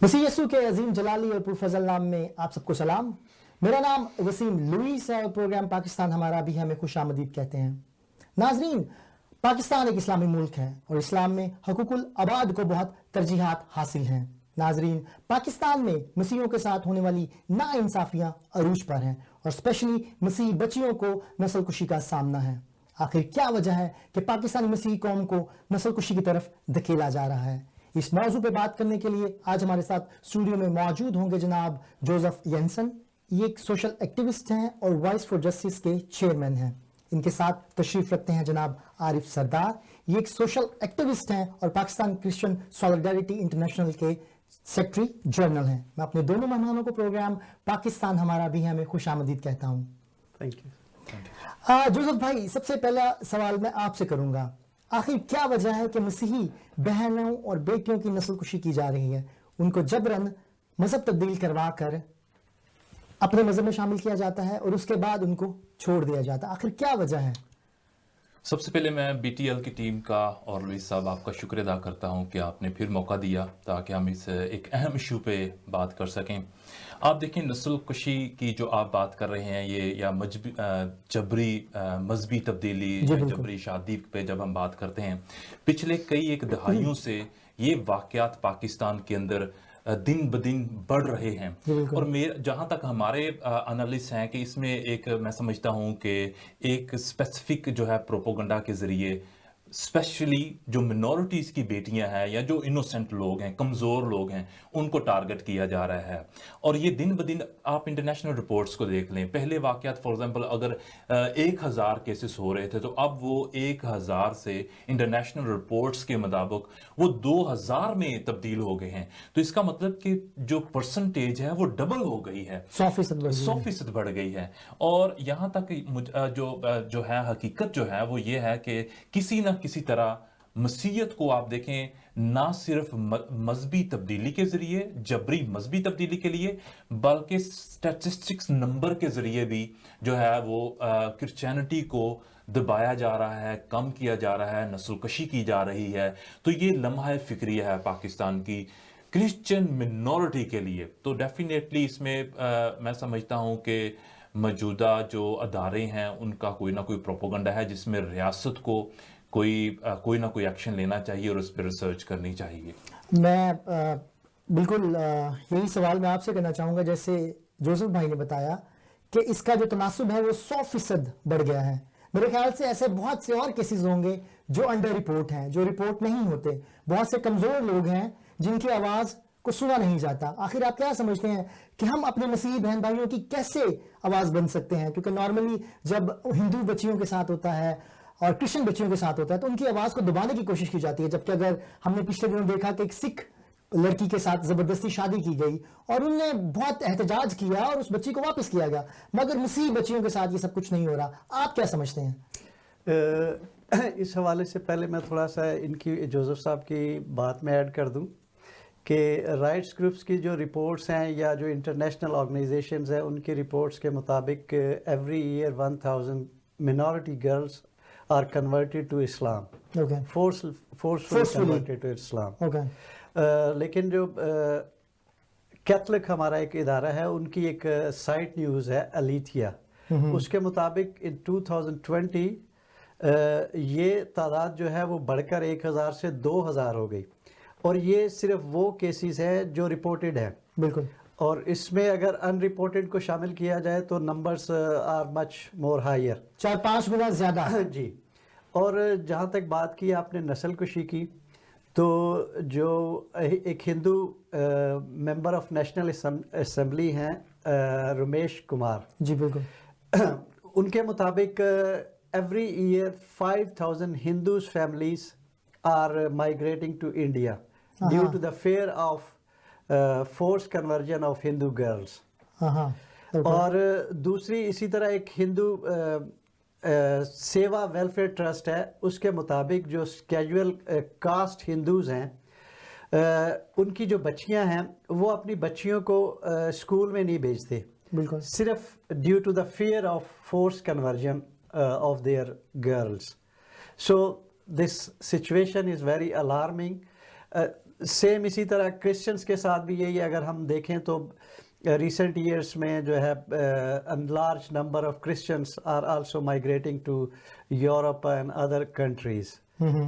मसीह यसू के अजीम जलाली और पुरफजल नाम में आप सबको सलाम। मेरा नाम वसीम लुईस है और प्रोग्राम पाकिस्तान हमारा भी हमें खुश आमदीद कहते हैं। नाजरीन, पाकिस्तान एक इस्लामी मुल्क है और इस्लाम में हकूकुल आबाद को बहुत तरजीहात हासिल हैं। नाजरीन, पाकिस्तान में मसीहों के साथ होने वाली नाइंसाफियां अरूज पर हैं और स्पेशली मसीह बच्चियों को नस्ल कुशी का सामना है। आखिर क्या वजह है कि पाकिस्तानी मसीह कौम को नस्ल कुशी की तरफ धकेला जा रहा है? इस मौजू पे बात करने के लिए आज हमारे साथ स्टूडियो में मौजूद होंगे जनाब जोसेफ येंसन। ये एक सोशल एक्टिविस्ट हैं और वॉइस फॉर जस्टिस के चेयरमैन हैं। इनके साथ तशरीफ रखते हैं जनाब आरिफ सरदार। ये एक सोशल एक्टिविस्ट हैं और पाकिस्तान क्रिश्चियन सॉलिडारिटी इंटरनेशनल के सेक्रेटरी जनरल हैं। मैं अपने दोनों मेहमानों को प्रोग्राम पाकिस्तान हमारा भी हमें खुश आमदीद कहता हूँ। Thank you. जोसेफ भाई, सबसे पहला सवाल मैं आपसे करूंगा, आखिर क्या वजह है कि मसीही बहनों और बेटियों की नस्ल कुशी की जा रही है? उनको जबरन मजहब तब्दील करवा कर अपने मजहब में शामिल किया जाता है और उसके बाद उनको छोड़ दिया जाता है। आखिर क्या वजह है? सबसे पहले मैं बीटीएल की टीम का और लुईस साहब आपका शुक्र अदा करता हूं कि आपने फिर मौका दिया ताकि हम इस एक अहम इशू पे बात कर सकें। आप देखें, नस्ल कुशी की जो आप बात कर रहे हैं ये या जबरी मजहबी तब्दीली या जबरी शादी पे जब हम बात करते हैं, पिछले कई एक दहाइयों से ये वाक़यात पाकिस्तान के अंदर दिन ब दिन बढ़ रहे हैं। और जहाँ तक हमारे एनालिस्ट हैं कि इसमें एक मैं समझता हूँ कि एक स्पेसिफिक जो है प्रोपोगंडा के ज़रिए स्पेशली जो मिनॉरिटीज़ की बेटियां हैं या जो इनोसेंट लोग हैं, कमज़ोर लोग हैं, उनको टारगेट किया जा रहा है। और ये दिन ब दिन आप इंटरनेशनल रिपोर्ट्स को देख लें, पहले वाक़यात फॉर एग्जांपल अगर 1000 केसेस हो रहे थे तो अब वो 1000 से इंटरनेशनल रिपोर्ट्स के मुताबिक वो 2000 में तब्दील हो गए हैं। तो इसका मतलब कि जो परसेंटेज है वो डबल हो गई है, 100% बढ़ गई है। और यहाँ तक जो है हकीकत जो है वो ये है कि किसी ना किसी तरह मसीहत को आप देखें, ना सिर्फ मजहबी तब्दीली के जरिए, जबरी मजहबी तब्दीली के लिए, बल्कि स्टैटिस्टिक्स नंबर के जरिए भी जो है वो क्रिश्चियनिटी को दबाया जा रहा है, कम किया जा रहा है, नस्ल कशी की जा रही है। तो ये लम्हा फिक्रिया है पाकिस्तान की क्रिश्चियन मिनॉरिटी के लिए। तो डेफिनेटली इसमें मैं समझता हूँ कि मौजूदा जो अदारे हैं उनका कोई ना कोई प्रोपोगंडा है जिसमें रियासत को कोई ना कोई एक्शन लेना चाहिए और उस पर रिसर्च करनी चाहिए। मैं बिल्कुल यही सवाल मैं आपसे करना चाहूँगा। जैसे जोसेफ भाई ने बताया कि इसका जो तनासुब है वो 100% बढ़ गया है। मेरे ख्याल से ऐसे बहुत से और केसेस होंगे जो अंडर रिपोर्ट हैं, जो रिपोर्ट नहीं होते। बहुत से कमज़ोर लोग हैं जिनकी आवाज़ को सुना नहीं जाता। आखिर आप क्या समझते हैं कि हम अपने मसीही बहन भाइयों की कैसे आवाज़ बन सकते हैं? क्योंकि नॉर्मली जब हिंदू बच्चियों के साथ होता है और क्रिश्चियन बच्चियों के साथ होता है तो उनकी आवाज़ को दबाने की कोशिश की जाती है। जबकि अगर हमने पिछले दिनों देखा कि एक सिख लड़की के साथ ज़बरदस्ती शादी की गई और उनने बहुत एहतजाज किया और उस बच्ची को वापस किया गया, मगर मसीही बच्चियों के साथ ये सब कुछ नहीं हो रहा। आप क्या समझते हैं? इस हवाले से पहले मैं थोड़ा सा इनकी जोसेफ साहब की बात में ऐड कर दूं कि राइट्स ग्रुप्स की जो रिपोर्ट्स हैं या जो इंटरनेशनल ऑर्गेनाइजेशंस हैं उनकी रिपोर्ट्स के मुताबिक every year 1000 minority girls are converted to Islam. Okay. Forcefully converted to Islam. Okay. लेकिन जो कैथलिक हमारा एक इदारा है उनकी एक साइट न्यूज़ है अलीथिया, उसके मुताबिक इन 2020 ये तादाद जो है वो बढ़कर 1000 से 2000 हो गई। और ये सिर्फ वो केसेस हैं जो रिपोर्टेड हैं। बिल्कुल। और इसमें अगर अनरिपोर्टेड को शामिल किया जाए तो numbers are much more higher, 4-5 गुना ज़्यादा जी। और जहाँ तक बात की आपने नस्ल कुशी की, तो जो एक Hindu member of national assembly हैं रमेश कुमार जी, बिल्कुल, उनके मुताबिक every year 5000 Hindus families are migrating to India due to the fear of force conversion of Hindu girls. और दूसरी इसी तरह एक हिंदू सेवा वेलफेयर ट्रस्ट है, उसके मुताबिक जो कैजुअल कास्ट हिंदूज हैं उनकी जो बच्चियां हैं वो अपनी बच्चियों को स्कूल में नहीं भेजते, बिल्कुल, सिर्फ due to the fear of force conversion of their girls. So this situation is very alarming. Same इसी तरह क्रिश्चियंस के साथ भी यही, अगर हम देखें तो recent years में जो है a large number of Christians are also migrating to Europe and other countries.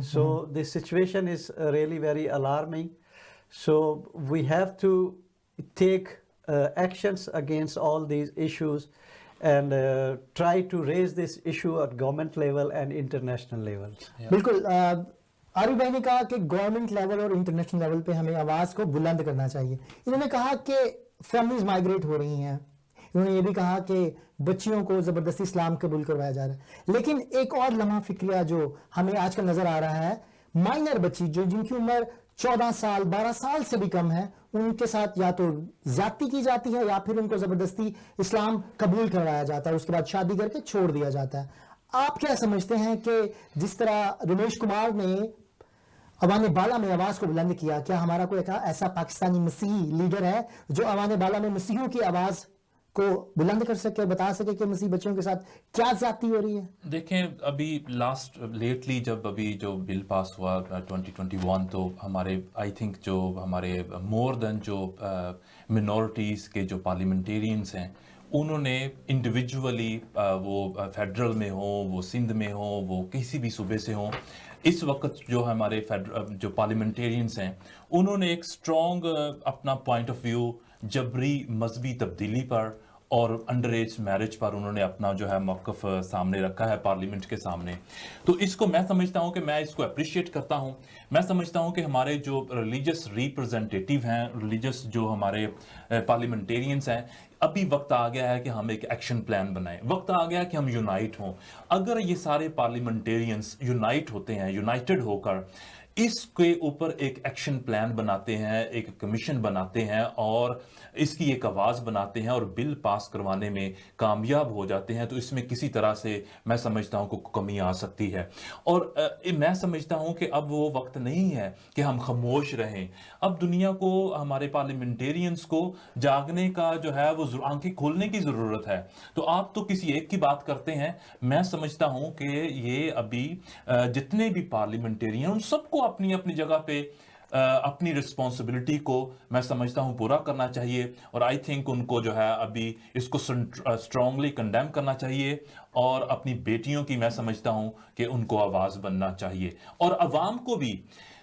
So this situation is really very alarming. So we have to take actions against all these issues and try to raise this issue at government level and international levels. बिल्कुल आरिफ भाई ने कहा कि government level और international level पे हमें आवाज़ को बुलंद करना चाहिए। इन्होंने कहा कि फैमिलीज माइग्रेट हो रही हैं, इन्होंने ये भी कहा कि बच्चियों को ज़बरदस्ती इस्लाम कबूल करवाया जा रहा है। लेकिन एक और लम्हा फिक्रिया जो हमें आजकल नज़र आ रहा है, माइनर बच्ची जो जिनकी उम्र 14 साल 12 साल से भी कम है, उनके साथ या तो ज्यादती की जाती है या फिर उनको ज़बरदस्ती इस्लाम कबूल करवाया जाता है, उसके बाद शादी करके छोड़ दिया जाता है। आप क्या समझते हैं कि जिस तरह रमेश कुमार ने अवाने बाला में आवाज को बुलंद किया, क्या हमारा कोई ऐसा पाकिस्तानी मसीही लीडर है जो अवाने बाला में मसीहियों की आवाज को बुलंद कर सके, बता सके कि मसीह बच्चों के साथ क्या ज्यादती हो रही है? देखें, अभी लेटली जब अभी जो बिल पास हुआ 2021, तो हमारे आई थिंक जो हमारे मोर देन जो मिनॉरिटीज़ के जो पार्लियामेंटेरियंस हैं, उन्होंने इंडिविजुअली वो फेडरल में हो, वो सिंध में हो, वो किसी भी सूबे से हो, इस वक्त जो हमारे जो पार्लियामेंटेरियंस हैं, उन्होंने एक स्ट्रॉन्ग अपना पॉइंट ऑफ व्यू जबरी मजहबी तब्दीली पर और अंडर एज मैरिज पर उन्होंने अपना जो है मौक़िफ़ सामने रखा है पार्लियामेंट के सामने। तो इसको मैं समझता हूँ कि मैं इसको अप्रिशिएट करता हूँ। मैं समझता हूँ कि हमारे जो रिलीजियस रिप्रेजेंटेटिव हैं, रिलीजियस जो हमारे पार्लियामेंटेरियंस हैं, अभी वक्त आ गया है कि हम एक एक्शन प्लान बनाएं, वक्त आ गया है कि हम यूनाइट हों। अगर ये सारे पार्लियामेंटेरियंस यूनाइट होते हैं, यूनाइटेड होकर इसके ऊपर एक एक्शन प्लान बनाते हैं, एक कमीशन बनाते हैं और इसकी एक आवाज़ बनाते हैं और बिल पास करवाने में कामयाब हो जाते हैं, तो इसमें किसी तरह से मैं समझता हूँ कि कमी आ सकती है। और मैं समझता हूँ कि अब वो वक्त नहीं है कि हम खामोश रहें। अब दुनिया को, हमारे पार्लियामेंटेरियंस को जागने का जो है वो आंखें खोलने की ज़रूरत है। तो आप तो किसी एक की बात करते हैं, मैं समझता हूँ कि ये अभी जितने भी पार्लियामेंटेरियन उन सबको अपनी अपनी जगह पे अपनी रिस्पॉन्सिबिलिटी को मैं समझता हूं पूरा करना चाहिए। और आई थिंक उनको जो है अभी इसको स्ट्रांगली कंडेम करना चाहिए और अपनी बेटियों की मैं समझता हूं कि उनको आवाज़ बनना चाहिए। और अवाम को भी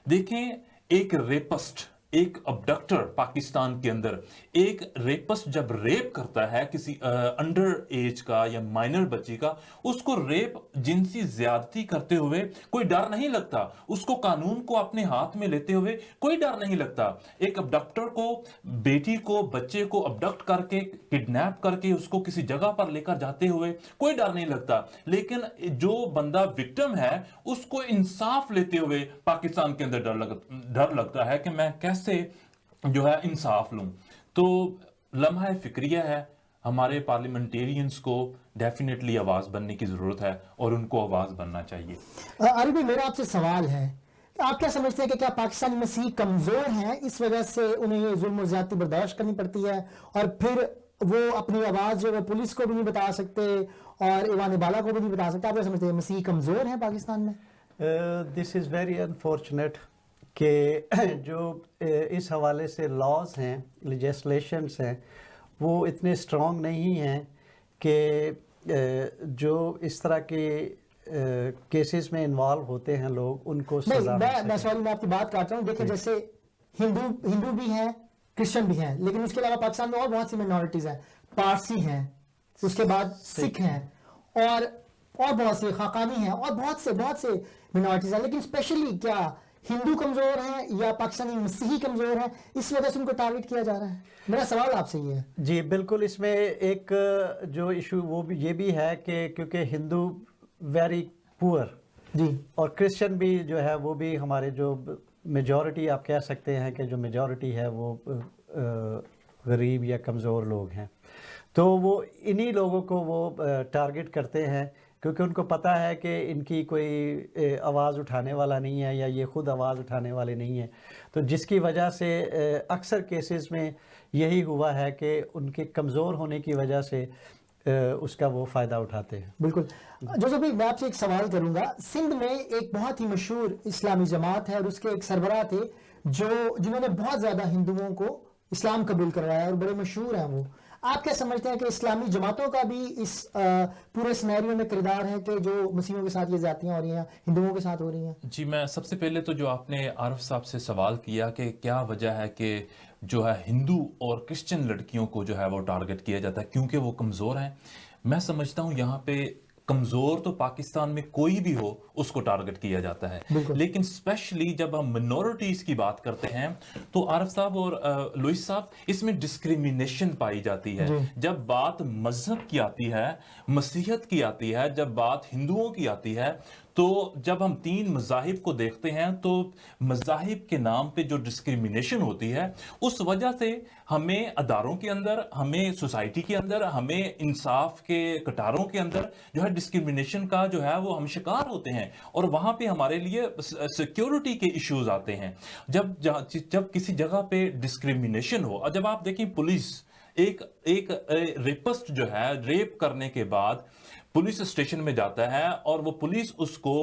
देखें, एक रेपिस्ट, एक अबडक्टर पाकिस्तान के अंदर, एक रेपिस्ट जब रेप करता है किसी अंडर एज का या माइनर बच्ची का, उसको रेप जिनसी ज्यादती करते हुए कोई डर नहीं लगता, उसको कानून को अपने हाथ में लेते हुए कोई डर नहीं लगता। एक अबडक्टर को, बेटी को, बच्चे को अबडक्ट करके, किडनैप करके उसको किसी जगह पर लेकर जाते हुए कोई डर नहीं लगता। लेकिन जो बंदा विक्टिम है उसको इंसाफ लेते हुए पाकिस्तान के अंदर डर लगता है कि मैं कैसे जो है इंसाफ लूं। तो लम्हा फिक्रिया है, हमारे पार्लियामेंटेरियंस को डेफिनेटली आवाज बनने की जरूरत है और उनको आवाज बनना चाहिए। आरिफ भाई, मेरा आपसे सवाल है, आप क्या समझते हैं कि क्या पाकिस्तानी मसीह कमजोर हैं, इस वजह से उन्हें ये जुल्म और ज्यादती बर्दाश्त करनी पड़ती है और फिर वो अपनी आवाज जो है पुलिस को भी नहीं बता सकते और ईवान बाला को भी नहीं बता सकते? आप क्या समझते हैं, मसीह कमजोर हैं पाकिस्तान में? दिस इज़ वेरी अनफॉर्चुनेट कि जो इस हवाले से लॉज हैं, लेजिस्लेशंस हैं, वो इतने स्ट्रॉन्ग नहीं हैं कि जो इस तरह के केसेस में इन्वॉल्व होते हैं लोग, उनको सजा मैं सॉरी, मैं आपकी बात काट रहा हूँ। देखिए, जैसे हिंदू भी हैं, क्रिश्चियन भी हैं, लेकिन उसके अलावा पाकिस्तान में और बहुत सी मिनॉरिटीज हैं। पारसी हैं, उसके बाद सिख हैं और बहुत से खाकानी हैं और बहुत से मिनॉरिटीज हैं। लेकिन स्पेशली क्या हिंदू कमजोर हैं या पाकिस्तानी मसीही कमजोर हैं, इस वजह से उनको टारगेट किया जा रहा है? मेरा सवाल आपसे ये है। जी बिल्कुल, इसमें एक जो इशू वो भी ये भी है कि क्योंकि हिंदू वेरी पुअर जी, और क्रिश्चियन भी जो है वो भी हमारे जो मेजॉरिटी, आप कह सकते हैं कि जो मेजॉरिटी है वो गरीब या कमज़ोर लोग हैं। तो वो इन्हीं लोगों को वो टारगेट करते हैं क्योंकि उनको पता है कि इनकी कोई आवाज़ उठाने वाला नहीं है या ये ख़ुद आवाज़ उठाने वाले नहीं हैं। तो जिसकी वजह से अक्सर केसेस में यही हुआ है कि उनके कमज़ोर होने की वजह से उसका वो फ़ायदा उठाते हैं। बिल्कुल। जोसेफ भाई, मैं आपसे एक सवाल करूंगा। सिंध में एक बहुत ही मशहूर इस्लामी जमात है और उसके एक सरबराह थे जिन्होंने बहुत ज्यादा हिंदुओं को इस्लाम कबूल करवाया और बड़े मशहूर हैं वो। आप क्या समझते हैं कि इस्लामी जमातों का भी इस पूरे सिनेरियो में किरदार है कि जो मसीहों के साथ ये ज्यादतियां हो रही हैं, हिंदुओं के साथ हो रही हैं? जी, मैं सबसे पहले तो जो आपने आरिफ साहब से सवाल किया कि क्या वजह है कि जो है हिंदू और क्रिश्चियन लड़कियों को जो है वो टारगेट किया जाता है क्योंकि वो कमज़ोर हैं, मैं समझता हूँ यहाँ पे कमज़ोर तो पाकिस्तान में कोई भी हो उसको टारगेट किया जाता है, लेकिन स्पेशली जब हम मिनॉरिटीज़ की बात करते हैं तो आरिफ साहब और लुइस साहब, इसमें डिस्क्रिमिनेशन पाई जाती है। जब बात मजहब की आती है, मसीहत की आती है, जब बात हिंदुओं की आती है, तो जब हम तीन मज़ाहिब को देखते हैं तो मज़ाहिब के नाम पे जो डिस्क्रिमिनेशन होती है उस वजह से हमें अदारों के अंदर, हमें सोसाइटी के अंदर, हमें इंसाफ के कटारों के अंदर जो है डिस्क्रिमिनेशन का जो है वो हम शिकार होते हैं और वहां पे हमारे लिए सिक्योरिटी के इश्यूज आते हैं। जब किसी जगह पे डिस्क्रिमिनेशन हो, और जब आप देखें पुलिस एक रेपिस्ट जो है रेप करने के बाद पुलिस स्टेशन में जाता है और वो पुलिस उसको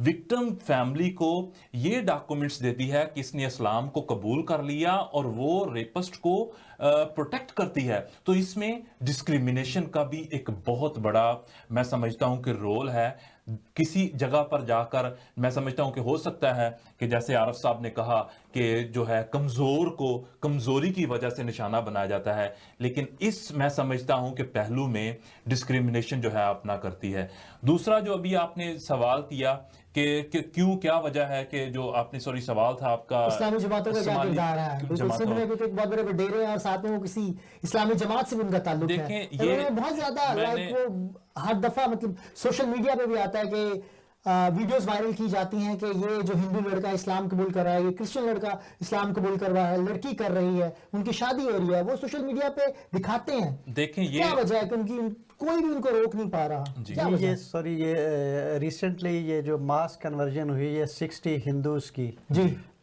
विक्टिम फैमिली को ये डॉक्यूमेंट्स देती है कि इसने इस्लाम को कबूल कर लिया और वो रेपिस्ट को प्रोटेक्ट करती है, तो इसमें डिस्क्रिमिनेशन का भी एक बहुत बड़ा मैं समझता हूं कि रोल है। किसी जगह पर जाकर मैं समझता हूं कि हो सकता है कि जैसे आरिफ साहब ने कहा कि जो है कमजोर को कमजोरी की वजह से निशाना बनाया जाता है, लेकिन इस मैं समझता हूं कि पहलू में डिस्क्रिमिनेशन जो है अपना करती है। दूसरा जो अभी आपने सवाल किया कि क्यों, क्या वजह है कि जो आपने सवाल था आपका इस्लामी जमातों का क्या किरदार है? बिल्कुल, सिंध में क्योंकि एक बहुत बड़े डेरे हैं और साथ में वो किसी इस्लामी जमात से भी उनका ताल्लुक है। देखें ये बहुत ज्यादा लाइक वो हर दफा मतलब सोशल मीडिया पे भी आता है कि वीडियोस वायरल की जाती हैं कि ये जो हिंदू लड़का इस्लाम कबूल कर रहा है, ये क्रिश्चियन लड़का इस्लाम कबूल कर रहा है, लड़की कर रही है, उनकी शादी हो रही है, वो सोशल मीडिया पे दिखाते हैं। देखें ये क्या वजह है कि उनकी कोई भी उनको रोक नहीं पा रहा? क्या वजह है? ये रिसेंटली ये जो मास कन्वर्जन हुई है 60 हिंदूज की,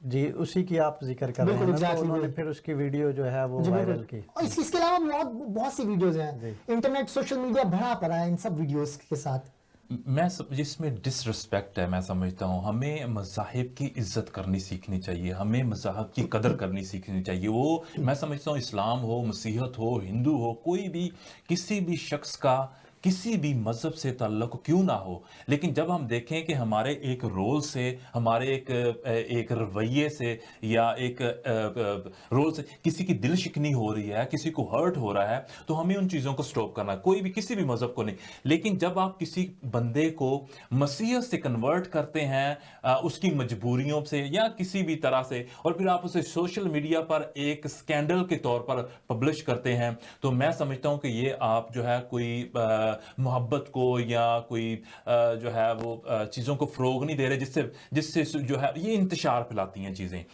जी उसी की आप जिक्र कर रहे हैं ना, तो उन्होंने फिर उसकी वीडियो जो है वो वायरल की। और इसके अलावा बहुत सी वीडियोस हैं, इंटरनेट सोशल मीडिया भरा पड़ा है इन सब वीडियोस के साथ। जिसमें डिसरिस्पेक्ट है, मैं समझता हूँ हमें मज़ाहिब की इज्जत करनी सीखनी चाहिए, हमें मज़हब की कदर करनी सीखनी चाहिए। वो मैं समझता हूँ इस्लाम हो, मसीहत हो, हिंदू हो, कोई भी किसी भी शख्स का किसी भी मजहब से ताल्लुक क्यों ना हो, लेकिन जब हम देखें कि हमारे एक रोल से, हमारे एक रवैये से या एक रोल से किसी की दिल शिकनी हो रही है, किसी को हर्ट हो रहा है, तो हमें उन चीज़ों को स्टॉप करना, कोई भी किसी भी मजहब को नहीं। लेकिन जब आप किसी बंदे को मसीहत से कन्वर्ट करते हैं उसकी मजबूरियों से या किसी भी तरह से, और फिर आप उसे सोशल मीडिया पर एक स्कैंडल के तौर पर पब्लिश करते हैं, तो मैं समझता हूं कि ये आप जो है कोई मोहब्बत को या कोई जो है वो चीज़ों को फ़रोग नहीं दे रहे, जिससे जो है ये इंतशार फैलाती हैं चीज़ें।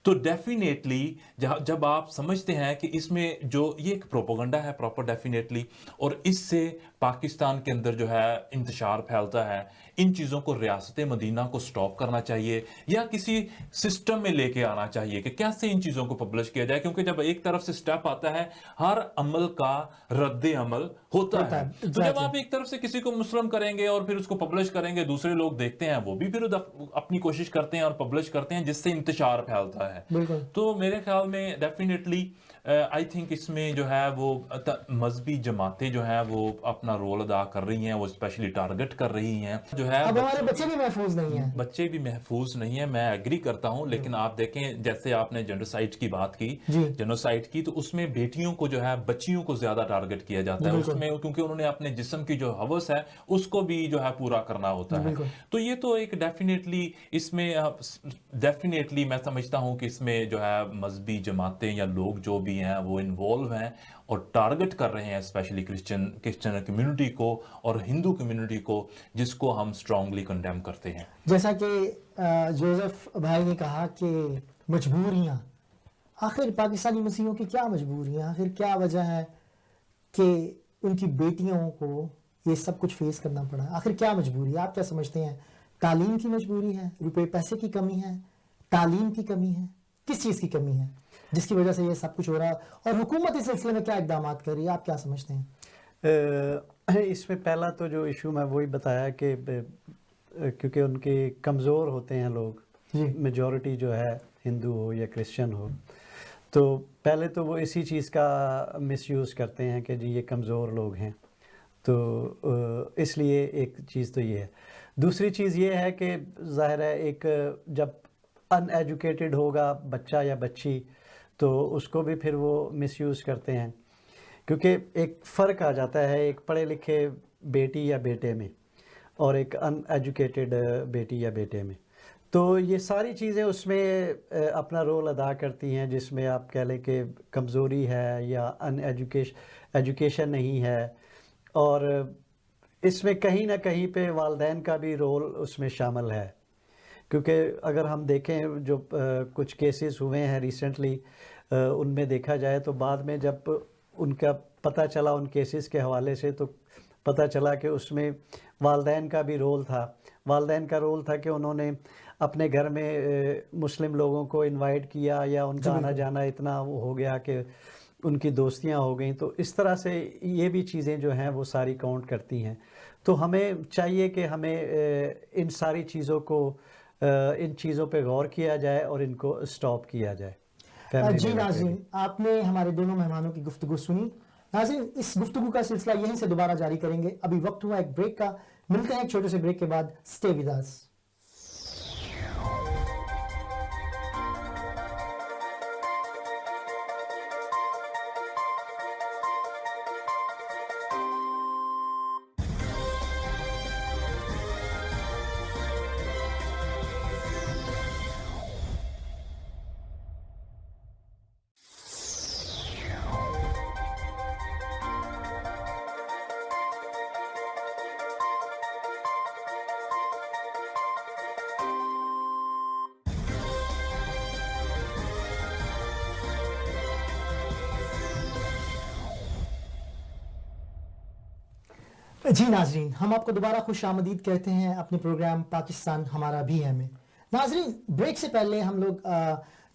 तो डेफिनेटली जब आप समझते हैं कि इसमें जो ये एक प्रोपेगेंडा है प्रॉपर, डेफिनेटली, और इससे पाकिस्तान के अंदर जो है इंतशार फैलता है, इन चीज़ों को रियासत मदीना को स्टॉप करना चाहिए या किसी सिस्टम में लेके आना चाहिए कि कैसे इन चीज़ों को पब्लिश किया जाए, क्योंकि जब एक तरफ से स्टेप आता है, हर अमल का रद्द अमल होता है। तो जब आप एक तरफ से किसी को मुस्लिम करेंगे और फिर उसको पब्लिश करेंगे, दूसरे लोग देखते हैं, वो भी फिर अपनी कोशिश करते हैं और पब्लिश करते हैं, जिससे इंतशार फैलता है। तो मेरे ख्याल में डेफिनेटली आई थिंक इसमें जो है वो मजहबी जमातें जो हैं वो अपना रोल अदा कर रही हैं, वो स्पेशली टारगेट कर रही हैं। जो है अब हमारे बच्चे भी महफूज नहीं हैं, बच्चे भी महफूज नहीं है, मैं एग्री करता हूं, लेकिन आप देखें जैसे आपने जेनोसाइड की बात की, जेनोसाइड की, तो उसमें बेटियों को जो है, बच्चियों को ज्यादा टारगेट किया जाता है उसमें, क्योंकि उन्होंने अपने जिस्म की जो हवस है उसको भी जो है पूरा करना होता है। तो ये तो एक डेफिनेटली इसमें डेफिनेटली मैं समझता हूं कि इसमें जो है मजहबी जमातें या लोग जो भी हैं वो इन्वॉल्व हैं और टारगेट कर रहे हैं स्पेशली क्रिश्चियन कम्युनिटी को और हिंदू कम्युनिटी को, जिसको हम स्ट्रांगली कंडेम करते हैं। जैसा कि जोसेफ भाई ने कहा कि मजबूरियां, आखिर पाकिस्तानी मसीहों की क्या मजबूरियां, आखिर क्या वजह है कि उनकी बेटियों को ये सब कुछ फेस करना पड़ा, आखिर क्या मजबूरी है? आप क्या समझते हैं? तालीम की मजबूरी है, रुपए पैसे की कमी है, तालीम की कमी है, किस चीज़ की कमी है जिसकी वजह से ये सब कुछ हो रहा है, और हुकूमत इस सिलसिले में क्या इकदाम कर रही है? आप क्या समझते हैं? اس میں پہلا تو جو ایشو میں وہی بتایا کہ کیونکہ ان کے کمزور ہوتے ہیں لوگ، جی میجورٹی جو ہے ہندو ہو یا کرسچن ہو، تو پہلے تو وہ اسی چیز کا مس یوز کرتے ہیں کہ جی یہ کمزور لوگ ہیں، تو اس لیے ایک چیز تو یہ ہے۔ دوسری چیز یہ ہے کہ ظاہر ہے ایک جب ان ایجوکیٹڈ ہوگا بچہ یا بچی تو اس کو بھی پھر وہ مس یوز کرتے ہیں، کیونکہ ایک فرق آ جاتا ہے ایک پڑھے لکھے بیٹی یا بیٹے میں اور ایک ان ایجوکیٹڈ بیٹی یا بیٹے میں، تو یہ ساری چیزیں اس میں اپنا رول ادا کرتی ہیں، جس میں آپ کہہ لیں کہ کمزوری ہے یا ان ایجوکیشن نہیں ہے، اور اس میں کہیں نہ کہیں پہ والدین کا بھی رول اس میں شامل ہے، کیونکہ اگر ہم دیکھیں جو کچھ کیسز ہوئے ہیں ریسنٹلی، ان میں دیکھا جائے تو بعد میں جب ان کا پتہ چلا ان کیسز کے حوالے سے، تو پتہ چلا کہ اس میں والدین کا بھی رول تھا۔ والدین کا رول تھا کہ انہوں نے اپنے گھر میں مسلم لوگوں کو انوائٹ کیا، یا ان کا آنا جانا اتنا وہ ہو گیا کہ ان کی دوستیاں ہو گئیں، تو اس طرح سے یہ بھی چیزیں جو ہیں وہ ساری کاؤنٹ کرتی ہیں۔ تو ہمیں چاہیے کہ ہمیں ان ساری چیزوں کو ان چیزوں پہ غور کیا جائے اور ان کو اسٹاپ کیا جائے۔ جی ناظرین، آپ نے ہمارے دونوں مہمانوں کی گفتگو سنی۔ ناظرین، اس گفتگو کا سلسلہ یہیں سے دوبارہ جاری کریں گے۔ ابھی وقت ہوا ایک بریک کا، ملتے ہیں ایک چھوٹے سے بریک کے بعد۔ Stay with us. جی ناظرین، ہم آپ کو دوبارہ خوش آمدید کہتے ہیں اپنے پروگرام پاکستان ہمارا بھی ہے میں۔ ناظرین، بریک سے پہلے ہم لوگ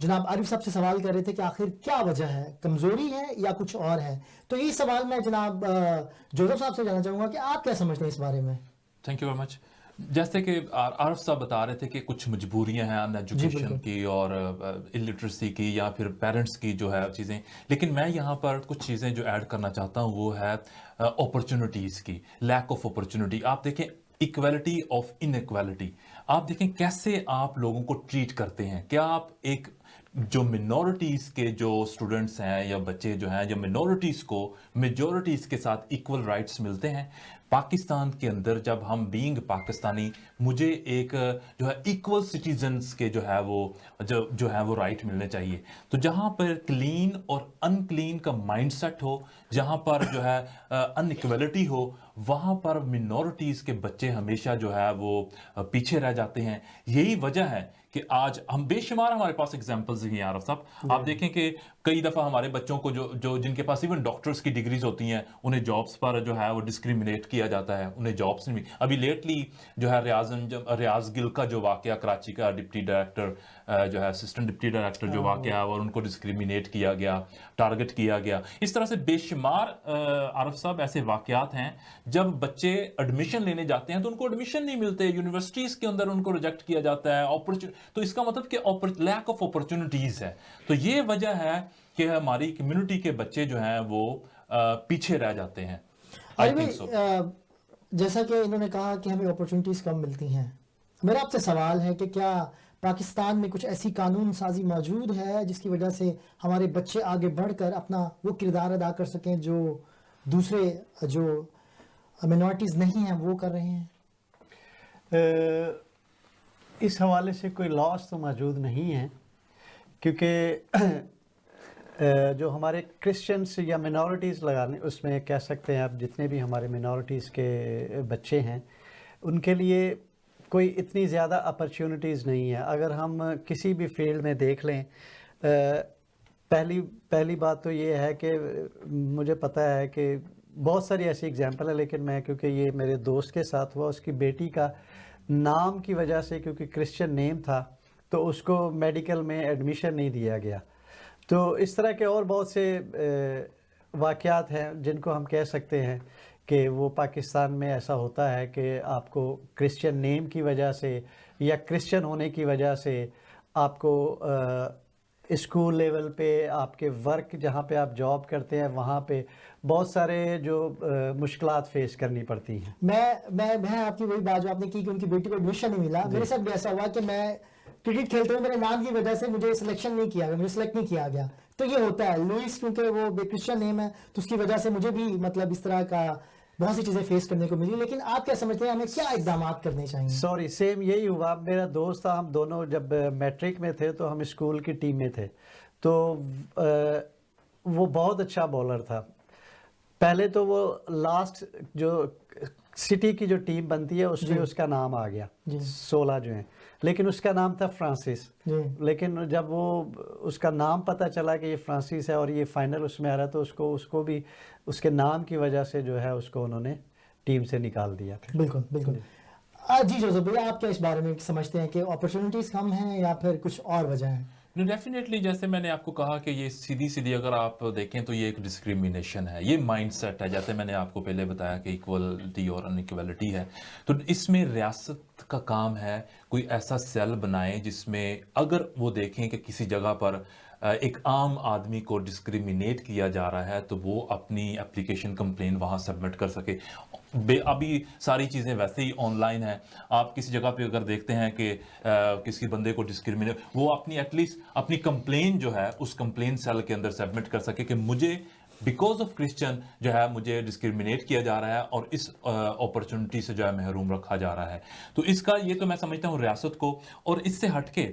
جناب عارف صاحب سے سوال کر رہے تھے کہ آخر کیا وجہ ہے، کمزوری ہے یا کچھ اور ہے؟ تو یہ سوال میں جناب جوزف صاحب سے جاننا چاہوں گا کہ آپ کیا سمجھتے ہیں اس بارے میں؟ Thank you very much. جیسے کہ عارف صاحب بتا رہے تھے کہ کچھ مجبوریاں ہیں ان ایجوکیشن کی اور الٹریسی کی یا پھر پیرنٹس کی جو ہے چیزیں، لیکن میں یہاں پر کچھ چیزیں جو ایڈ کرنا چاہتا ہوں وہ ہے اپرچونٹیز کی، لیک آف اپرچونٹی۔ آپ دیکھیں ایکویلٹی آف انیکویلٹی، آپ دیکھیں کیسے آپ لوگوں کو ٹریٹ کرتے ہیں۔ کیا آپ ایک جو منورٹیز کے جو اسٹوڈنٹس ہیں یا بچے جو ہیں، جو منورٹیز کو میجورٹیز کے ساتھ ایکول رائٹس ملتے ہیں؟ پاکستان کے اندر جب ہم بینگ پاکستانی، مجھے ایک جو ہے ایکول سٹیزنز کے جو ہے وہ رائٹ ملنے چاہیے۔ تو جہاں پر کلین اور ان کلین کا مائنڈ سیٹ ہو، جہاں پر جو ہے ان ایکویلٹی ہو، وہاں پر منورٹیز کے بچے ہمیشہ جو ہے وہ پیچھے رہ جاتے ہیں۔ یہی وجہ ہے کہ آج ہم بے شمار ہمارے پاس ایگزامپلز ہیں عارف صاحب۔ آپ دیکھیں کہ کئی دفعہ ہمارے بچوں کو جو جن کے پاس ایون ڈاکٹرز کی ڈگریز ہوتی ہیں، انہیں جابس پر جو ہے وہ ڈسکریمنیٹ کیا جاتا ہے، انہیں جابس نہیں۔ ابھی لیٹلی جو ہے ریاض گل کا جو واقعہ، کراچی کا ڈپٹی ڈائریکٹر جو ہے اسسٹنٹ ڈپٹی ڈائریکٹر جو واقعہ، اور ان کو ڈسکریمنیٹ کیا گیا، ٹارگٹ کیا گیا۔ اس طرح سے بے شمار عارف صاحب ایسے واقعات ہیں جب بچے ایڈمیشن لینے جاتے ہیں تو ان کو ایڈمیشن نہیں ملتے، یونیورسٹیز کے اندر ان کو ریجیکٹ کیا جاتا ہے۔ تو اس کا مطلب کہ لیک آف اپرچونٹیز ہے۔ تو یہ وجہ ہے کہ ہماری کمیونٹی کے بچے جو ہیں وہ پیچھے رہ جاتے ہیں۔ جیسا کہ انہوں نے کہا کہ ہمیں اپرچونٹیز کم ملتی ہیں، میرا آپ سے سوال ہے کہ کیا پاکستان میں کچھ ایسی قانون سازی موجود ہے جس کی وجہ سے ہمارے بچے آگے بڑھ کر اپنا وہ کردار ادا کر سکیں جو دوسرے جو منورٹیز نہیں ہیں وہ کر رہے ہیں؟ اس حوالے سے کوئی لاس تو موجود نہیں ہے، کیونکہ جو ہمارے کرسچنس یا منورٹیز لگانے اس میں کہہ سکتے ہیں آپ، جتنے بھی ہمارے منورٹیز کے بچے ہیں ان کے لیے کوئی اتنی زیادہ اپرچونٹیز نہیں ہے۔ اگر ہم کسی بھی فیلڈ میں دیکھ لیں، پہلی بات تو یہ ہے کہ مجھے پتہ ہے کہ بہت ساری ایسی ایگزامپل ہے، لیکن میں کیونکہ یہ میرے دوست کے ساتھ ہوا، اس کی بیٹی کا نام کی وجہ سے، کیونکہ کرسچن نیم تھا، تو اس کو میڈیکل میں ایڈمیشن نہیں دیا گیا۔ تو اس طرح کے اور بہت سے واقعات ہیں جن کو ہم کہہ سکتے ہیں کہ وہ پاکستان میں ایسا ہوتا ہے کہ آپ کو کرسچن نیم کی وجہ سے یا کرسچن ہونے کی وجہ سے آپ کو اسکول لیول پہ آپ کے ورک جہاں پہ آپ جاب کرتے ہیں وہاں پہ بہت سارے جو مشکلات فیس کرنی پڑتی ہیں. میں آپ کی وہی بات جو آپ نے کی کہ ان کی بیٹی کو ایڈمیشن نہیں ملا, میرے ساتھ بھی ایسا ہوا کہ میں کرکٹ کھیلتے ہوئے میرے نام کی وجہ سے مجھے سلیکشن نہیں کیا گیا, مجھے سلیکٹ نہیں کیا گیا. تو یہ ہوتا ہے لوئس کیونکہ وہ بے کرسچن نیم ہے تو اس کی وجہ سے مجھے بھی مطلب اس طرح کا بہت سی چیزیں فیس کرنے کو ملی. لیکن آپ کیا سمجھتے ہیں ہمیں کیا اقدامات کرنے چاہیے؟ سوری سیم یہی ہوا. میرا دوست تھا, ہم دونوں جب میٹرک میں تھے تو ہم اسکول کی ٹیم میں تھے. تو وہ بہت اچھا بولر تھا. پہلے تو وہ لاسٹ جو سٹی کی جو ٹیم بنتی ہے اس میں اس کا نام آ گیا 16 جو ہیں, لیکن اس کا نام تھا فرانسس. لیکن جب وہ اس کا نام پتہ چلا کہ یہ فرانسس ہے اور یہ فائنل اس میں آ رہا تو اس کو بھی اس کے نام کی وجہ سے جو ہے اس کو انہوں نے ٹیم سے نکال دیا. بالکل بالکل. جی جوزف بھیا, آپ کیا اس بارے میں سمجھتے ہیں کہ اپرچونیٹیز کم ہیں یا پھر کچھ اور وجہ ہیں؟ ڈیفینیٹلی جیسے میں نے آپ کو کہا کہ یہ سیدھی اگر آپ دیکھیں تو یہ ایک ڈسکریمنیشن ہے, یہ مائنڈ سیٹ ہے. جیسے میں نے آپ کو پہلے بتایا کہ ایکوالٹی اور ان ایکوالٹی ہے, تو اس میں ریاست کا کام ہے کوئی ایسا سیل بنائے جس میں اگر وہ دیکھیں کہ کسی جگہ پر ایک عام آدمی کو ڈسکریمنیٹ کیا جا رہا ہے تو وہ اپنی اپلیکیشن کمپلین وہاں سبمٹ کر سکے. ابھی ساری چیزیں ویسے ہی آن لائن ہیں. آپ کسی جگہ پہ اگر دیکھتے ہیں کہ کسی بندے کو ڈسکریمنیٹ, وہ اپنی ایٹ لیسٹ اپنی کمپلین جو ہے اس کمپلین سیل کے اندر سبمٹ کر سکے کہ مجھے بیکاز آف کرسچن جو ہے مجھے ڈسکریمنیٹ کیا جا رہا ہے اور اس اپرچونٹی سے جو ہے محروم رکھا جا رہا ہے. تو اس کا یہ تو میں سمجھتا ہوں ریاست کو, اور اس سے ہٹ کے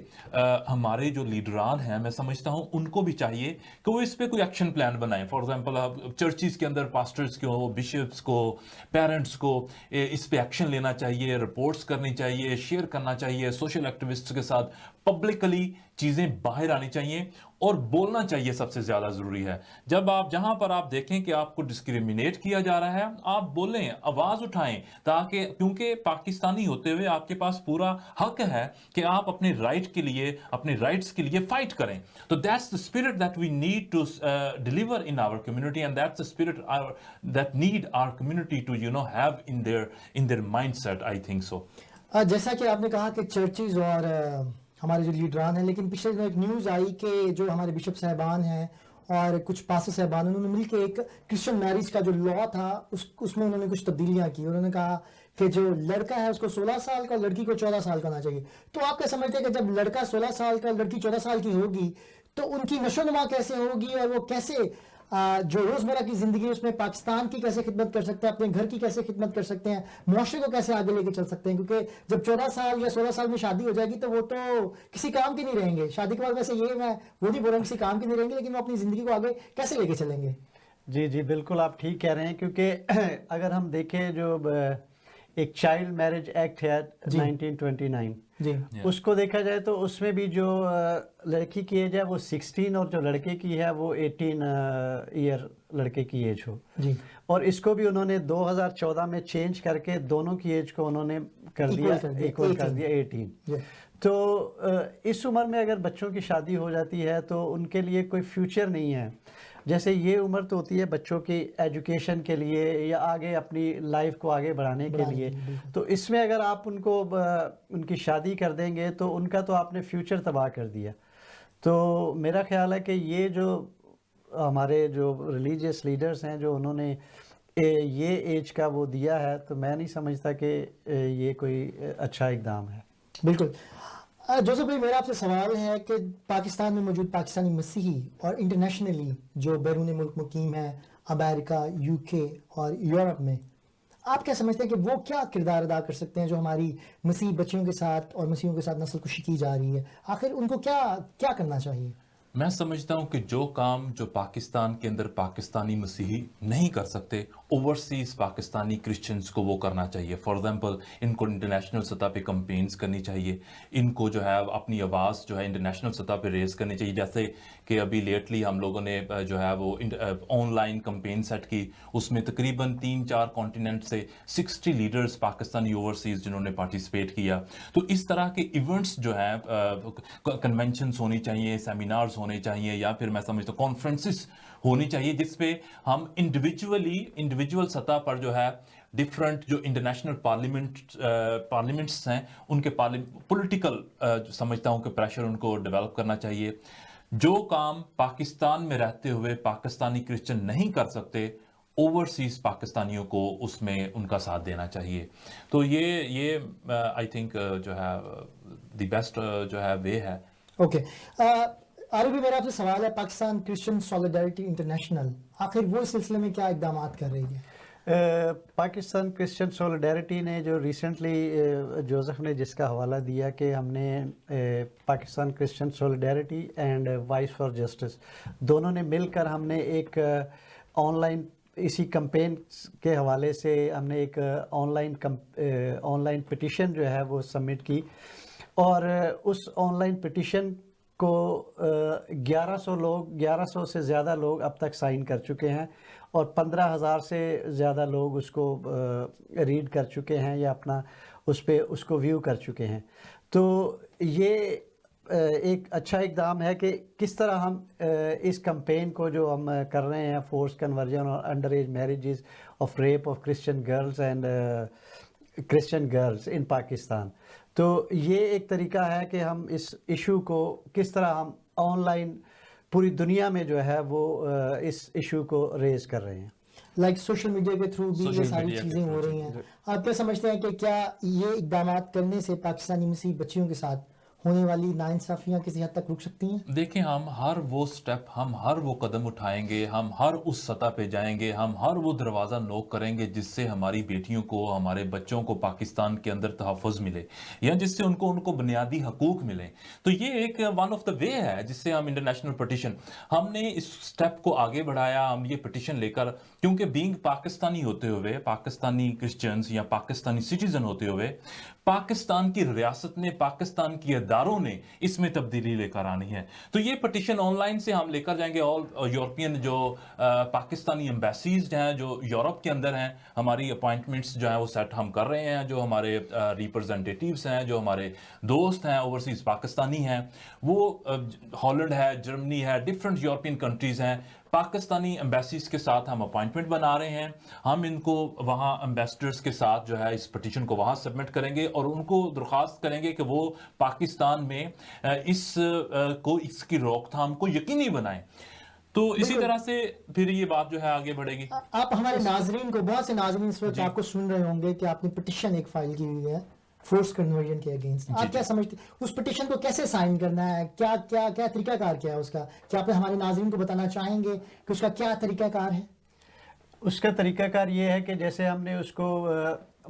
ہمارے جو لیڈران ہیں میں سمجھتا ہوں ان کو بھی چاہیے کہ وہ اس پہ کوئی ایکشن پلان بنائیں. فار ایگزامپل اب چرچز کے اندر پاسٹرز کو, بشپس کو, پیرنٹس کو اس پہ ایکشن لینا چاہیے, رپورٹس کرنی چاہیے, شیئر کرنا چاہیے سوشل ایکٹیوسٹ کے ساتھ, پبلکلی چیزیں باہر آنی چاہیے اور بولنا چاہیے. سب سے زیادہ ضروری ہے جب آپ جہاں پر آپ دیکھیں کہ آپ کو ڈسکریمنیٹ کیا جا رہا ہے آپ بولیں, آواز اٹھائیں, تاکہ کیونکہ پاکستانی ہوتے ہوئے آپ کے پاس پورا حق ہے کہ آپ اپنے رائٹ کے لیے, اپنے رائٹس کے لیے فائٹ کریں. تو that's the spirit that we need to deliver in our community, and that's the spirit that need our community to have in their mindset, I think so. جیسا کہ آپ نے کہا کہ چرچز اور ہمارے جو لیڈران ہیں, لیکن پچھلے دنوں ایک نیوز آئی کہ جو ہمارے بشپ صاحبان ہیں اور کچھ پاسٹر صاحبان انہوں نے مل کے ایک کرسچن میرج کا جو لا تھا اس میں انہوں نے کچھ تبدیلیاں کی. انہوں نے کہا کہ جو لڑکا ہے اس کو 16 سال کا, لڑکی کو 14 سال کا ہونا چاہیے. تو آپ کیا سمجھتے ہیں کہ جب لڑکا 16 سال کا, لڑکی 14 سال کی ہوگی تو ان کی نشو و نما کیسے ہوگی, اور وہ کیسے جو روزمرہ کی زندگی اس میں پاکستان کی کیسے خدمت کر سکتے ہیں, اپنے گھر کی کیسے خدمت کر سکتے ہیں, معاشرے کو کیسے آگے لے کے چل سکتے ہیں؟ کیونکہ جب 14 سال یا 16 سال میں شادی ہو جائے گی تو وہ تو کسی کام کی نہیں رہیں گے. شادی کے بعد ویسے یہ میں وہ نہیں بول رہا ہوں کسی کام کی نہیں رہیں گے, لیکن وہ اپنی زندگی کو آگے کیسے لے کے چلیں گے؟ جی بالکل آپ ٹھیک کہہ رہے ہیں. کیونکہ اگر ہم دیکھیں جو ایک چائلڈ میرج ایکٹ ہے 1929, اس کو دیکھا جائے تو اس میں بھی جو لڑکی کی ایج ہے وہ 16 اور جو لڑکے کی ہے وہ 18 ایئر لڑکے کی ایج ہو. اور اس کو بھی انہوں نے 2014 میں چینج کر کے دونوں کی ایج کو انہوں نے کر دیا ایکول کر دیا 18. تو اس عمر میں اگر بچوں کی شادی ہو جاتی ہے تو ان کے لیے کوئی فیوچر نہیں ہے. جیسے یہ عمر تو ہوتی ہے بچوں کی ایجوکیشن کے لیے یا آگے اپنی لائف کو آگے بڑھانے کے لیے. تو اس میں اگر آپ ان کو ان کی شادی کر دیں گے تو ان کا تو آپ نے فیوچر تباہ کر دیا. تو میرا خیال ہے کہ یہ جو ہمارے جو ریلیجیس لیڈرز ہیں جو انہوں نے یہ ایج کا وہ دیا ہے, تو میں نہیں سمجھتا کہ یہ کوئی اچھا اقدام ہے. بالکل. جوزف بھائی میرا آپ سے سوال ہے کہ پاکستان میں موجود پاکستانی مسیحی اور انٹرنیشنلی جو بیرون ملک مقیم ہیں, امریکہ, UK اور یورپ میں, آپ کیا سمجھتے ہیں کہ وہ کیا کردار ادا کر سکتے ہیں جو ہماری مسیحی بچیوں کے ساتھ اور مسیحیوں کے ساتھ نسل کشی کی جا رہی ہے؟ آخر ان کو کیا کرنا چاہیے؟ میں سمجھتا ہوں کہ جو کام جو پاکستان کے اندر پاکستانی مسیحی نہیں کر سکتے ओवरसीज पाकिस्तानी क्रिश्चियंस को वो करना चाहिए। फॉर एग्जांपल इनको इंटरनेशनल सतह पे कंपेन्स करनी चाहिए, इनको जो है अपनी आवाज़ जो है इंटरनेशनल सतह पे रेज करनी चाहिए। जैसे कि अभी लेटली हम लोगों ने जो है वो ऑनलाइन कंपेन सेट की, उसमें तकरीबन 3-4 कॉन्टिनेंट से 60 लीडर्स पाकिस्तानी ओवरसीज जिन्होंने पार्टिसिपेट किया। तो इस तरह के इवेंट्स जो है कन्वेंशंस होनी चाहिए, सेमिनार्स होने चाहिए, या फिर मैं समझता हूँ कॉन्फ्रेंसेस होनी चाहिए, जिसपे हम इंडिविजुअल सतह पर जो है डिफरेंट जो इंटरनेशनल पार्लियामेंट्स हैं उनके पॉलिटिकल समझता हूँ कि प्रेशर उनको डेवलप करना चाहिए। जो काम पाकिस्तान में रहते हुए पाकिस्तानी क्रिश्चियन नहीं कर सकते, ओवरसीज पाकिस्तानियों को उसमें उनका साथ देना चाहिए। तो ये आई थिंक जो है द बेस्ट जो है वे है। ओके, आरिफ भी मेरा आपसे सवाल है, पाकिस्तान क्रिश्चियन सॉलिडारिटी इंटरनेशनल आखिर वो इस सिलसिले में क्या इकदाम कर रही है? पाकिस्तान क्रिश्चियन सॉलिडारिटी ने जो रिसेंटली जोसेफ ने जिसका हवाला दिया कि हमने Pakistan Christian solidarity and voice for justice दोनों ने मिलकर हमने एक ऑनलाइन इसी कैंपेन के हवाले से हमने एक ऑनलाइन पिटीशन जो है वो सबमिट की, और उस ऑनलाइन पिटीशन को 1100 से ज़्यादा लोग अब तक साइन कर चुके हैं, और 15,000 से ज़्यादा लोग उसको रीड कर चुके हैं या अपना उसको व्यू कर चुके हैं। तो ये एक अच्छा इकदाम है कि किस तरह हम इस कैंपेन को जो हम कर रहे हैं, फोर्स कन्वर्जन और under as marriages of rape of Christian girls in Pakistan, तो ये एक तरीका है कि हम इस इशू को किस तरह हम ऑनलाइन पूरी दुनिया में जो है वो इस इशू को रेज कर रहे हैं। लाइक सोशल मीडिया के थ्रू भी ये सारी चीज़ें हो रही हैं। आप क्या समझते हैं कि क्या ये इकदाम करने से पाकिस्तानी मसीह बच्चियों के साथ होने वाली नाइंसाफियां किसी हद तक रुक सकती हैं? देखिए, हम हर वो स्टेप, हम हर वो कदम उठाएंगे, हम हर उस सतह पे जाएंगे, हम हर वो दरवाज़ा नोक करेंगे जिससे हमारी बेटियों को, हमारे बच्चों को पाकिस्तान के अंदर तहफ़्फ़ुज़ मिले, या जिससे उनको बुनियादी हकूक़ मिले। तो ये एक वन ऑफ द वे है जिससे हम इंटरनेशनल पिटीशन, हमने इस स्टेप को आगे बढ़ाया। हम ये पिटीशन लेकर, क्योंकि बीइंग पाकिस्तानी होते हुए, पाकिस्तानी क्रिश्चियंस या पाकिस्तानी सिटीज़न होते हुए, पाकिस्तान की रियासत ने, पाकिस्तान की अदारों ने इसमें तब्दीली लेकर आनी है। तो ये पिटीशन ऑनलाइन से हम लेकर जाएंगे। ऑल यूरोपियन जो पाकिस्तानी एम्बेसीज हैं जो यूरोप के अंदर हैं, हमारी अपॉइंटमेंट्स जो हैं वो सेट हम कर रहे हैं। जो हमारे रिप्रेजेंटेटिव्स हैं, जो हमारे दोस्त हैं ओवरसीज पाकिस्तानी हैं, वो हॉलैंड है, जर्मनी है, डिफरेंट यूरोपियन कंट्रीज़ हैं, पाकिस्तानी एम्बेसीज के साथ हम अपॉइंटमेंट बना रहे हैं। हम इनको वहाँ एम्बेसडर्स के साथ जो है इस पिटीशन को वहाँ सबमिट करेंगे और उनको दरख्वास्त करेंगे कि वो पाकिस्तान में इसकी रोकथाम को यकीनी बनाएं। तो इसी तरह से फिर ये बात जो है आगे बढ़ेगी। आप हमारे नाजरीन को, बहुत से नाजरीन इस वक्त आपको सुन रहे होंगे कि आपने पिटीशन एक फाइल की हुई है फोर्स कन्वर्जन के अगेंस्ट। आप क्या समझते उस पिटीशन को कैसे साइन करना है? क्या क्या क्या तरीकाकार क्या है उसका? क्या आप हमारे नाज़रीन को बताना चाहेंगे कि उसका क्या तरीकाकार है? उसका तरीकाकार ये है कि जैसे हमने उसको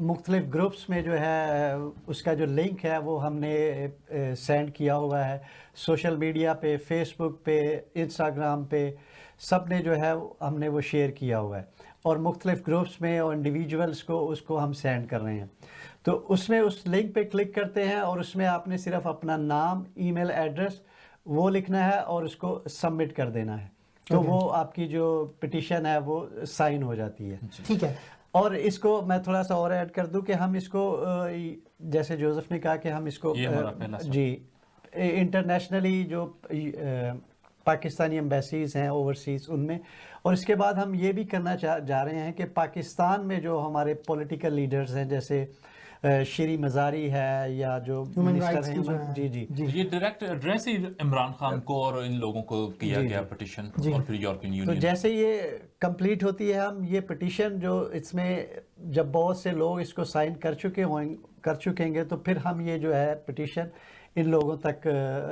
मुख्तलिफ ग्रुप्स में जो है उसका जो लिंक है वो हमने सेंड किया हुआ है, सोशल मीडिया पे, फेसबुक पे, इंस्टाग्राम पे, सब ने जो है हमने वो शेयर किया हुआ है, और मुख्तलिफ ग्रुप्स में और इंडिविजुअल्स को उसको हम सेंड कर रहे हैं। तो उसमें उस लिंक पे क्लिक करते हैं और उसमें आपने सिर्फ अपना नाम, ईमेल एड्रेस वो लिखना है और उसको सबमिट कर देना है। तो वो आपकी जो पिटीशन है वो साइन हो जाती है। ठीक है। और इसको मैं थोड़ा सा और ऐड कर दूं कि हम इसको जैसे जोसेफ ने कहा कि हम इसको जी इंटरनेशनली जो पाकिस्तानी एम्बेसीज हैं ओवरसीज उनमें, और इसके बाद हम ये भी करना जा रहे हैं कि पाकिस्तान में जो हमारे पॉलिटिकल लीडर्स हैं जैसे श्री मज़ारी है या जो मिनिस्टर हैं, जी ये डायरेक्ट एड्रेस ही इमरान खान को और इन लोगों को किया गया पिटीशन, और फिर यूरोपियन यूनियन। तो जैसे ये कंप्लीट होती है, हम ये पिटीशन जो इसमें जब बहुत से लोग इसको साइन कर चुकेंगे तो फिर हम ये जो है पिटीशन इन लोगों तक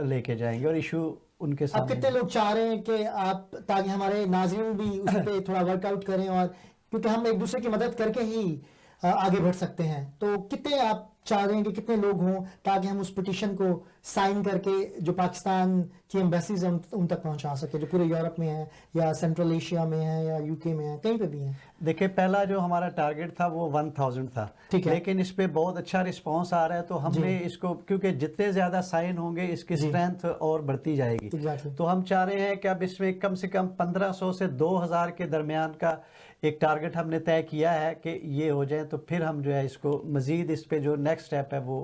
लेके जाएंगे और इशू उनके सामने। आप कितने लोग चाह रहे हैं कि आप, ताकि हमारे नाज़रीन भी उस पर थोड़ा वर्कआउट करें, और क्योंकि हम एक दूसरे की मदद करके ही आगे बढ़ सकते हैं, तो कितने आप चाह रहे हैं कि कितने लोग हों ताकि हम उस पिटीशन को साइन करके जो पाकिस्तान की एम्बेसीज हैं उन तक पहुंचा सके, जो पूरे यूरोप में है या सेंट्रल एशिया में है या यूके में है, कहीं पे भी है? देखिए, पहला जो हमारा टारगेट था वो 1000 था, ठीक है। लेकिन इस पे बहुत अच्छा रिस्पांस आ रहा है, तो हमने इसको, क्योंकि जितने ज्यादा साइन होंगे इसकी स्ट्रेंथ और बढ़ती जाएगी। Exactly. तो हम चाह रहे हैं कि अब इसमें कम से कम 1500 से 2000 के दरमियान का एक टारगेट हमने तय किया है कि ये हो जाए, तो फिर हम जो है इसको मजीद इस पे जो नेक्स्ट स्टेप है वो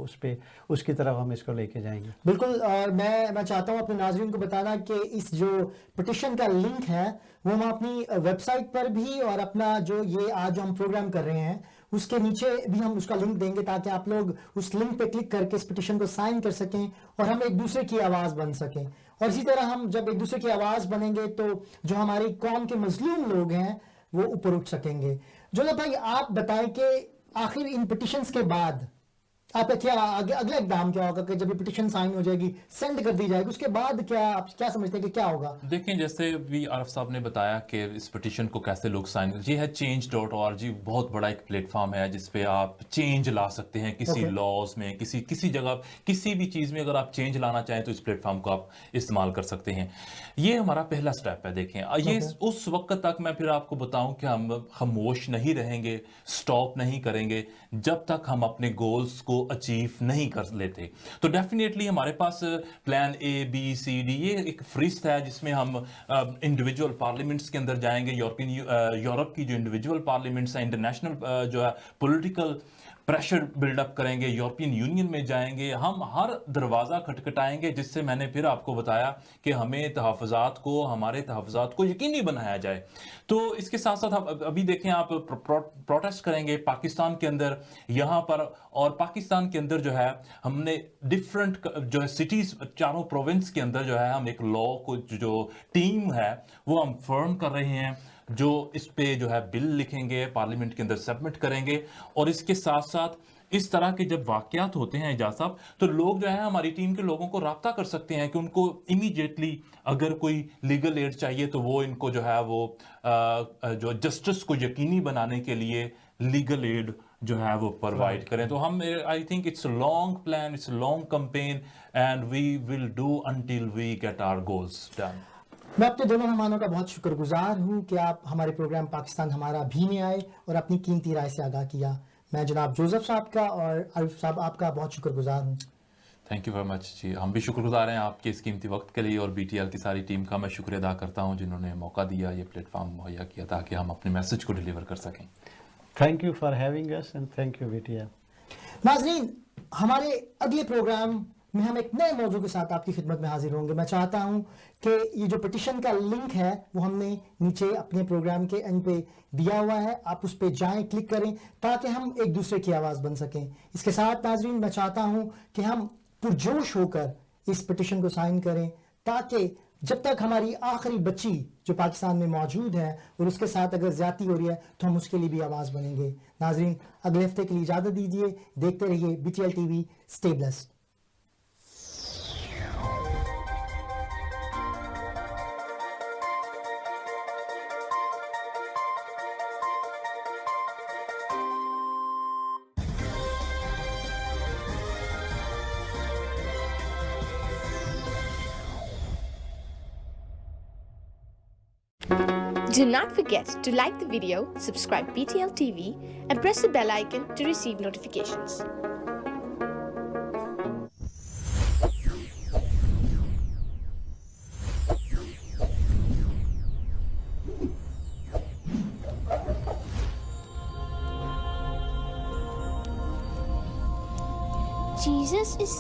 उसकी तरफ हम इसको लेके जाएंगे। बिल्कुल। और मैं चाहता हूं अपने नाज़रीन को बताना कि इस जो पिटिशन का लिंक है वो हम अपनी वेबसाइट पर भी और अपना जो ये आज जो हम प्रोग्राम कर रहे हैं उसके नीचे भी हम उसका लिंक देंगे, ताकि आप लोग उस लिंक पे क्लिक करके इस पिटिशन को साइन कर सकें और हम एक दूसरे की आवाज़ बन सकें। और इसी तरह हम जब एक दूसरे की आवाज़ बनेंगे तो जो हमारी कौम के मजलूम लोग हैं वो ऊपर उठ सकेंगे। जोला भाई, आप बताएं कि आखिर इन पिटिशंस के बाद आपका क्या अगला इकदाम क्या होगा? कि जब ये पिटिशन साइन हो जाएगी, सेंड कर दी जाएगी, उसके बाद क्या आप क्या समझते हैं कि क्या होगा? देखें, जैसे भी आरफ साहब ने बताया कि इस पिटिशन को कैसे लोग साइन, ये है change.org, बहुत बड़ा एक प्लेटफॉर्म है जिस पे आप चेंज ला सकते हैं किसी लॉज में, किसी जगह, किसी भी चीज़ में अगर आप चेंज लाना चाहें तो इस प्लेटफॉर्म को आप इस्तेमाल कर सकते हैं। ये हमारा पहला स्टेप है। देखें, ये उस वक्त तक मैं फिर आपको बताऊं कि हम खामोश नहीं रहेंगे, स्टॉप नहीं करेंगे जब तक हम अपने गोल्स को अचीव नहीं कर लेते। तो डेफिनेटली हमारे पास plan A B C D, ये एक फरिस्त है जिसमें हम इंडिविजुअल पार्लियामेंट्स के अंदर जाएंगे, यूरोप की जो इंडिविजुअल पार्लियामेंट्स हैं, इंटरनेशनल जो है पॉलिटिकल प्रेशर बिल्डअप करेंगे, यूरोपियन यूनियन में जाएंगे, हम हर दरवाज़ा खटखटाएंगे, जिससे मैंने फिर आपको बताया कि हमें हमारे तहफ़्फ़ुज़ात को यकीनी बनाया जाए। तो इसके साथ साथ हम अभी देखें, आप प्रोटेस्ट करेंगे पाकिस्तान के अंदर, यहाँ पर और पाकिस्तान के अंदर जो है हमने डिफरेंट जो है सिटीज़, चारों प्रोविंस के अंदर जो है हम एक लॉ को जो टीम है वो हम फॉर्म कर रहे हैं, जो इस पे जो है बिल लिखेंगे, पार्लियामेंट के अंदर सबमिट करेंगे। और इसके साथ साथ इस तरह के जब वाकयात होते हैं एजाज साहब, तो लोग जो है हमारी टीम के लोगों को राब्ता कर सकते हैं कि उनको इमीडिएटली अगर कोई लीगल एड चाहिए तो वो इनको जो है वो जो जस्टिस को यकीनी बनाने के लिए लीगल एड जो है वो प्रोवाइड करें। तो हम, I think it's a long plan, it's a long campaign and we will do until we get our goals done. मैं अपने दोनों मेहमानों का बहुत शुक्रगुजार हूं कि आप हमारे प्रोग्राम पाकिस्तान हमारा भी में आए और अपनी कीमती राय से आगाह किया। मैं जनाब जोसेफ साहब का और आरिफ साहब आपका बहुत शुक्रगुजार हूं। थैंक यू वेरी मच जी। हम भी शुक्रगुजार हैं आपके इस कीमती वक्त के लिए, और BTL की सारी टीम का मैं शुक्रिया अदा करता हूं जिन्होंने मौका दिया, ये प्लेटफॉर्म मुहैया किया ताकि हम अपने मैसेज को डिलीवर कर सकें। Thank you for having us and thank you BTL। नाजरीन, हमारे अगले प्रोग्राम में हम एक नए मौजू के साथ आपकी खिदमत में हाजिर होंगे। मैं चाहता हूं कि ये जो पिटिशन का लिंक है वो हमने नीचे अपने प्रोग्राम के एंड पे दिया हुआ है, आप उस पे जाएं, क्लिक करें ताकि हम एक दूसरे की आवाज़ बन सकें। इसके साथ नाजरीन, मैं चाहता हूं कि हम पुरजोश होकर इस पिटिशन को साइन करें, ताकि जब तक हमारी आखिरी बच्ची जो पाकिस्तान में मौजूद है और उसके साथ अगर ज्यादती हो रही है तो हम उसके लिए भी आवाज़ बनेंगे। नाजरीन, अगले हफ्ते के लिए इजाज़त दीजिए। देखते रहिए BTL TV। Stay blessed. Do not forget to like the video, subscribe BTL TV, and press the bell icon to receive notifications. Jesus is